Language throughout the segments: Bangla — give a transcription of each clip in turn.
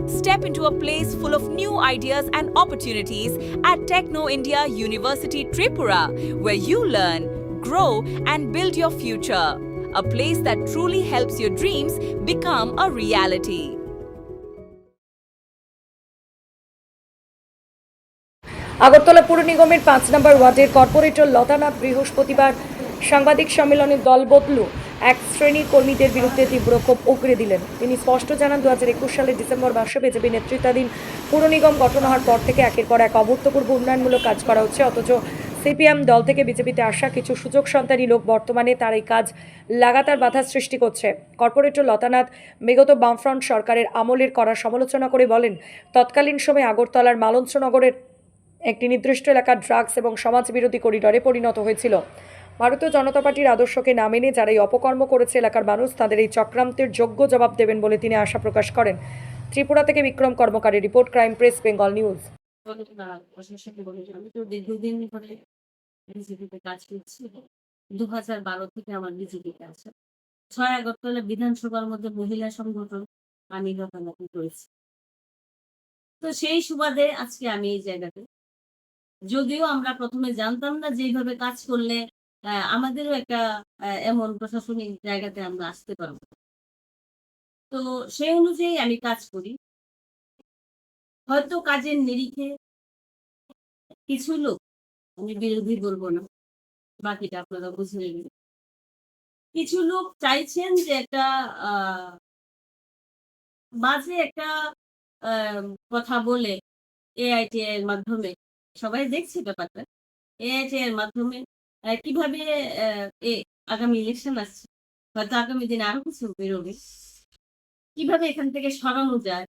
Step into a place full of new ideas and opportunities at Techno India University Tripura, where you learn, grow, and build your future. A place that truly helps your dreams become a reality. Agartala পুর নিগমের ৫ নম্বর ওয়ার্ডের কর্পোরেটর লতানাথ বৃহস্পতিবার সাংবাদিক সম্মেলনে দল বদলু এক শ্রেণীর কর্মীদের বিরুদ্ধে তীব্র ক্ষোভ উগরে দিলেন। তিনি স্পষ্ট জানান, ২০২১ সালের ডিসেম্বর মাসে বিজেপি নেতৃত্বাধীন পুর নিগম গঠন হওয়ার পর থেকে একের পর এক অভূতপূর্ব উন্নয়নমূলক কাজ করা হচ্ছে, অথচ সিপিএম দল থেকে বিজেপিতে আসা কিছু সুযোগ সন্তানী লোক বর্তমানে তার এই কাজ লাগাতার বাধা সৃষ্টি করছে। কর্পোরেটর লতানাথ বিগত বামফ্রন্ট সরকারের আমলের করা সমালোচনা করে বলেন, তৎকালীন সময়ে আগরতলার মালঞ্চনগরের একটি নির্দিষ্ট এলাকা ড্রাগস এবং সমাজবিরোধী করিডরে পরিণত হয়েছিল। ভারতীয় জনতা পার্টির আদর্শকে না মেনে যারা এই অপকর্ম করেছে এলাকার মানুষ তাদের এই চক্রান্তের যোগ্য জবাব দেবেন বলে তিনি আশা প্রকাশ করেন। ত্রিপুরা থেকে বিক্রম কর্মকারের report, Crime Press, Bengal News. আমি তো দীর্ঘদিন ধরে বিজেপিতে কাজ করছি। 2012 থেকে আমার বিজেপিতে আছে। 6 আগরতলা বিধানসভার মধ্যে মহিলা সংগঠন আমি লতানাথি করেছি। তো সেই সুবাদে আজকে আমি এই জায়গাতে, যদিও আমরা প্রথমে জানতাম না যে এইভাবে কাজ করলে আমাদেরও একটা এমন প্রশাসনিক জায়গাতে আমরা আসতে পারবো। তো সেই অনুযায়ী আমি কাজ করি। হয়তো কাজের নিরিখে কিছু লোক, আমি বিরোধী বলবো না, বাকিটা আপনারা বুঝে নেবেন। কিছু লোক চাইছেন যে একটা বাজে একটা কথা বলে এআইটিআই এর মাধ্যমে, সবাই দেখছে ব্যাপারটা। এআইটিআই এর মাধ্যমে কিভাবে এ আগামী ইলেকশন আসছে, হয়তো আগামী দিনে আরো কিছু বেরোবে। কিভাবে এখান থেকে সরানো যায়,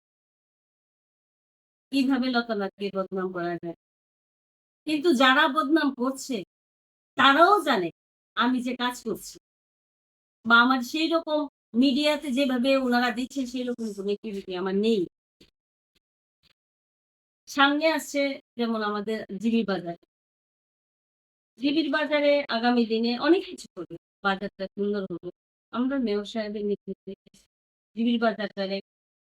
কিভাবে লতানাথকে বদনাম করা যায়। কিন্তু যারা বদনাম করছে তারাও জানে আমি যে কাজ করছি, বা আমার সেই রকম মিডিয়াতে যেভাবে ওনারা দিচ্ছেন সেই রকম কোনো অ্যাক্টিভিটি আমার নেই। সামনে আসছে যেমন আমাদের জিবির বাজার। জিবির বাজারে আগামী দিনে অনেক কিছু হবে। বাজারটা সুন্দর হবে। আমরা মেয়র সাহেবের নেতৃত্বে জিবির বাজারটারে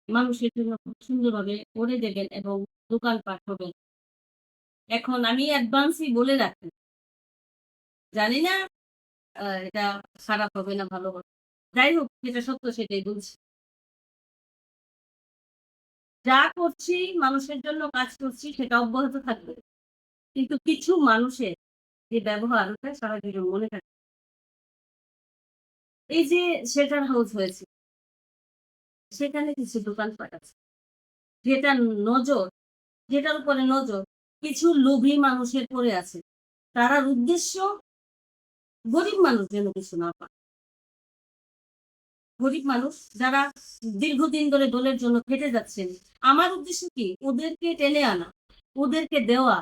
মানুষের জন্য খুব সুন্দরভাবে করে দেবেন এবং দোকানপাট হবে। এখন আমি অ্যাডভান্সই বলে রাখি, জানি না এটা খারাপ হবে না ভালো হবে। যাই হোক, যেটা সত্য সেটাই বলছি। যা করছি, মানুষের জন্য কাজ করছি, সেটা অব্যাহত থাকবে। কিন্তু কিছু মানুষের যে ব্যবহার, ওটা সারা জীবন মনে থাকে। এই যে শেল্টার হাউস হয়েছে, সেখানে কিছু দোকানপাট আছে। যেটা নজর, যেটার উপরে নজর কিছু লোভী মানুষের পড়ে আছে। তার উদ্দেশ্য গরিব মানুষ যেন কিছু না পায়। গরিব মানুষ যারা দীর্ঘদিন ধরে দলের জন্য খেটে যাচ্ছেন, আমার উদ্দেশ্য কি? ওদেরকে টেনে আনা, ওদেরকে দেওয়া।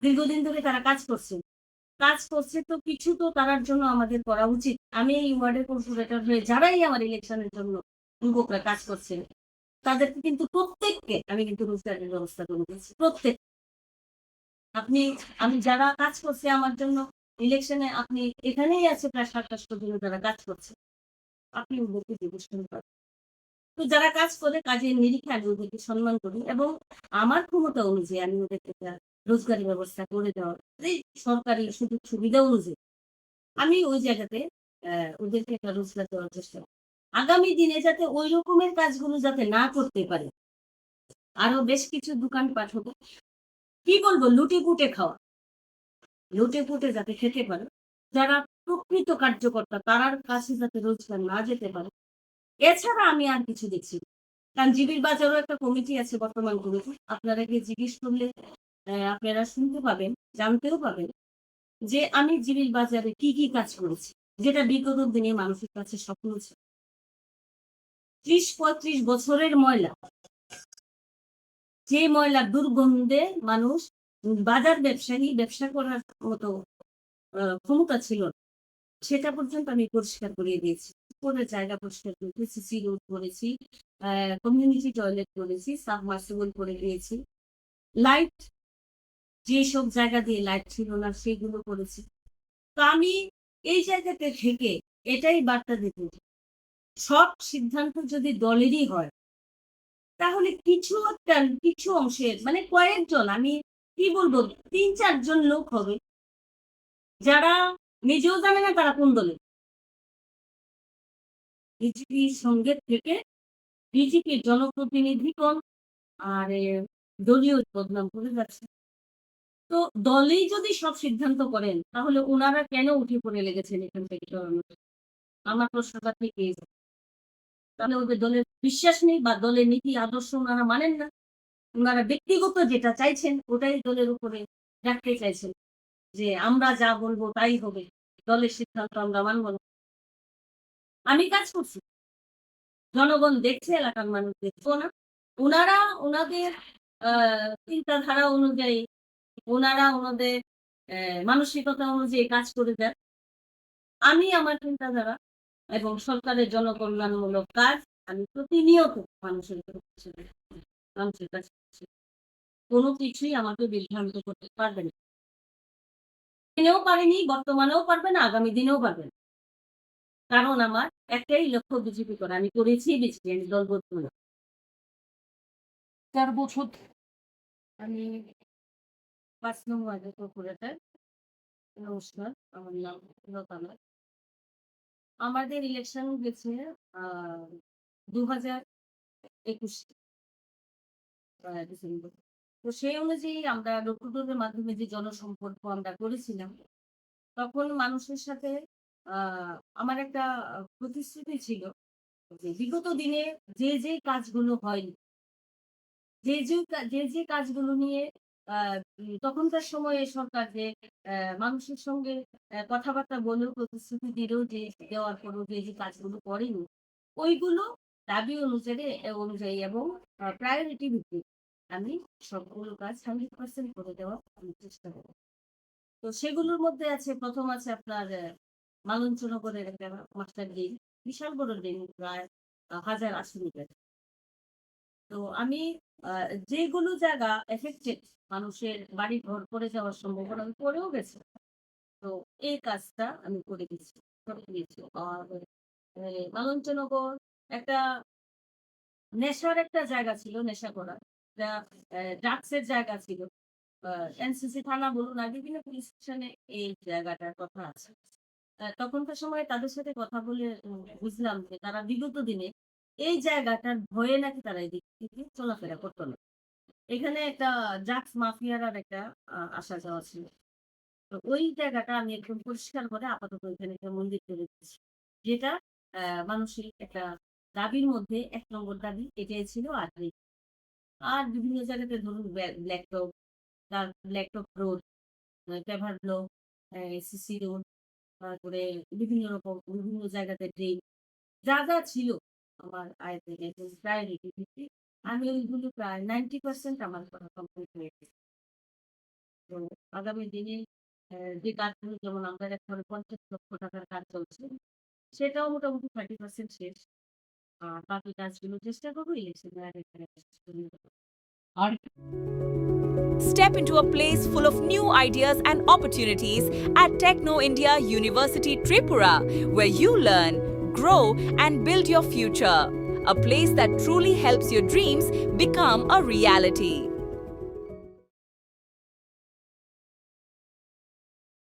দীর্ঘদিন ধরে তারা কাজ করছে। কাজ করছে তো কিছু তো তার জন্য আমাদের করা উচিত। আমি এই ওয়ার্ডের কর্পোরেটর হয়ে যারাই আমার ইলেকশনের জন্য যুবকরা কাজ করছেন, তাদেরকে কিন্তু প্রত্যেককে আমি কিন্তু রোজগারের ব্যবস্থা করে দিয়েছি। প্রত্যেক আপনি, আমি যারা কাজ করছে আমার জন্য ইলেকশনে, আপনি এখানেই আছে প্রায় ২৭ জন যারা কাজ করছে। আপনি ওদেরকে জিজ্ঞেস করতে পারেন। তো যারা কাজ করে কাজের নিরিখে আমি ওদেরকে সম্মান করি এবং আমার ক্ষমতা অনুযায়ী আমি ওদেরকে একটা রোজগারের ব্যবস্থা করে দেওয়ার, এই সরকারি সুযোগ সুবিধা অনুযায়ী আমি ওই জায়গাতে ওদেরকে একটা রোজগার দেওয়ার চেষ্টা করি। আগামী দিনে যাতে ওই রকমের কাজগুলো যাতে না করতে পারে। আরো বেশ কিছু দোকানপাট হবে। কি বলবো? লুটে-পুটে খাওয়া। লুটে-পুটে যাতে খেতে পারে। যারা প্রকৃত কার্যকর্তা তারার কাছে যাতে রোজগার না যেতে পারে। এছাড়া আমি আর কিছু দেখছি না। কারণ জিবির বাজারও একটা কমিটি আছে, বর্তমান কমিটি। আপনারা গিয়ে জিজ্ঞেস করলে আপনারা শুনতে পাবেন, জানতেও পাবেন যে আমি জিবির বাজারে কি, কি কাজ করেছি। যেটা বিগত দিনে মানুষের কাছে স্বপ্ন ছিল। ৩০-৩৫ বছরের ময়লা। যে ময়লার দুর্গন্ধে মানুষ, বাজার ব্যবসায়ী ব্যবসা করার মতো ক্ষমতা ছিল না। সেটা পর্যন্ত আমি পরিষ্কার করিয়ে দিয়েছি। পুরো জায়গা পরিষ্কার করেছি, সিসি রোড করেছি, কমিউনিটি টয়লেট করেছি, সাবমার্সিবল করে দিয়েছি। লাইট, যেসব জায়গা দিয়ে লাইট ছিল না সেগুলো করেছি। তো আমি এই জায়গাতে থেকে এটাই বার্তা দিতে চাই, সব সিদ্ধান্ত যদি দলেরই হয় তাহলে কিছু অংশের মানে কয়েকজন, আমি কি বলবো, ৩-৪ জন লোক হবে যারা নিজেও জানে না তারা কোন দলে। বিজেপির সঙ্গে থেকে বিজেপির জনপ্রতিনিধিগণ আর দলীয় বদনাম করে যাচ্ছে। তো দলেই যদি সব সিদ্ধান্ত করেন তাহলে ওনারা কেন উঠে পড়ে লেগেছেন এখান থেকে সরানোর? আমার প্রশ্নটা থেকেই যায়। তাহলে ওদের দলের বিশ্বাস নেই বা দলের নীতি আদর্শ ওনারা মানেন না। ওনারা ব্যক্তিগত যেটা চাইছেন ওটাই দলের উপরে রাখতে চাইছেন। যে আমরা যা বলবো তাই হবে। দলের সিদ্ধান্ত আমরা মানব না। আমি কাজ করছি। জনগণ দেখছে, এলাকার মানুষ দেখছো না। উনারা উনাদের চিন্তাধারা অনুযায়ী, উনারা উনাদের মানসিকতা অনুযায়ী কাজ করে দেন। আমি আমার চিন্তাধারা এবং সরকারের জনকল্যাণমূলক কাজ আমি প্রতিনিয়ত মানুষের কাছে করছি। কোনো কিছুই আমাকে বিভ্রান্ত করতে পারবে না। দিনেও পারেনি, বর্তমানেও পারবে না, আগামী দিনেও পারবে না। কারণ আমার একটাই লক্ষ্য বিজেপি করা। আমি করেছি বিজেপি, আমি দল বদল না। 4 বছর আমি ৫ নং ওয়ার্ডের কর্পোরেটর। নমস্কার, আমার নাম লতানা। আমাদের ইলেকশন গেছে ২০২১ ডিসেম্বর। তো সেই অনুযায়ী আমরা ডোর-টু-ডোরের মাধ্যমে যে জনসম্পর্ক আমরা করেছিলাম, তখন মানুষের সাথে আমার একটা প্রতিশ্রুতি ছিল যে বিগত দিনে যে কাজগুলো হয়নি, যে কাজগুলো নিয়ে তখনকার সময়ে সরকার যে মানুষের সঙ্গে কথাবার্তা বলেও প্রতিশ্রুতি দিলেও যে দেওয়ার পরেও যে কাজগুলো করেনি, ওইগুলো দাবি অনুযায়ী এবং প্রায়োরিটি ভিত্তিক আমি সবগুলো কাজ 100% করে দেওয়ার আমি চেষ্টা করব। তো সেগুলোর মধ্যে আছে, প্রথম আছে আপনার মালঞ্চনগরের একটা মাস্টার ড্রেন, বিশাল বড় ড্রেন, প্রায় 1080 মিটার। তো আমি যেগুলো জায়গা এফেক্টেড, মানুষের বাড়ি ঘর পড়ে যাওয়ার সম্ভাবনা পড়েও গেছে, তো এই কাজটা আমি করে দিয়েছি। আর মালঞ্চনগর একটা নেশার একটা জায়গা ছিল, নেশা করার ড্রাগসের জায়গা ছিল। এনসিসি থানা বলুন আর বিভিন্ন পুলিশ স্টেশনে এই জায়গাটার কথা আছে। তখনকার সময় তাদের সাথে কথা বলে বুঝলাম যে তারা বিগত দিনে এই জায়গাটার ভয়ে নাকি তারা এদিক থেকে চলাফেরা করতো না। এখানে একটা ড্রাগস মাফিয়ার একটা আসা যাওয়া ছিল। তো ওই জায়গাটা আমি একদম পরিষ্কার করে আপাতত এখানে একটা মন্দির করে দিচ্ছি, যেটা মানুষের একটা দাবির মধ্যে ১ নম্বর দাবি এটাই ছিল। আর বিভিন্ন জায়গাতে ধরুন blacktop road, paver block, CC road, তারপরে বিভিন্ন জায়গাতে ড্রেন, যা ছিল আমার আয়ত্তে প্রায়োরিটি ভিত্তিক, আমি ওইগুলো প্রায় 90% আমার করা কমপ্লিট হয়ে গেছে। তো আগামী দিনে যে কাজগুলো, যেমন আমরা এখন ৫০ লক্ষ টাকার কাজ চলছে, সেটাও মোটামুটি 30% শেষ। আর বাকি কাজগুলো চেষ্টা করবো ইলেকশনের আগে আর Step into a place full of new ideas and opportunities at Techno India University Tripura, where you learn, grow, and build your future. A place that truly helps your dreams become a reality.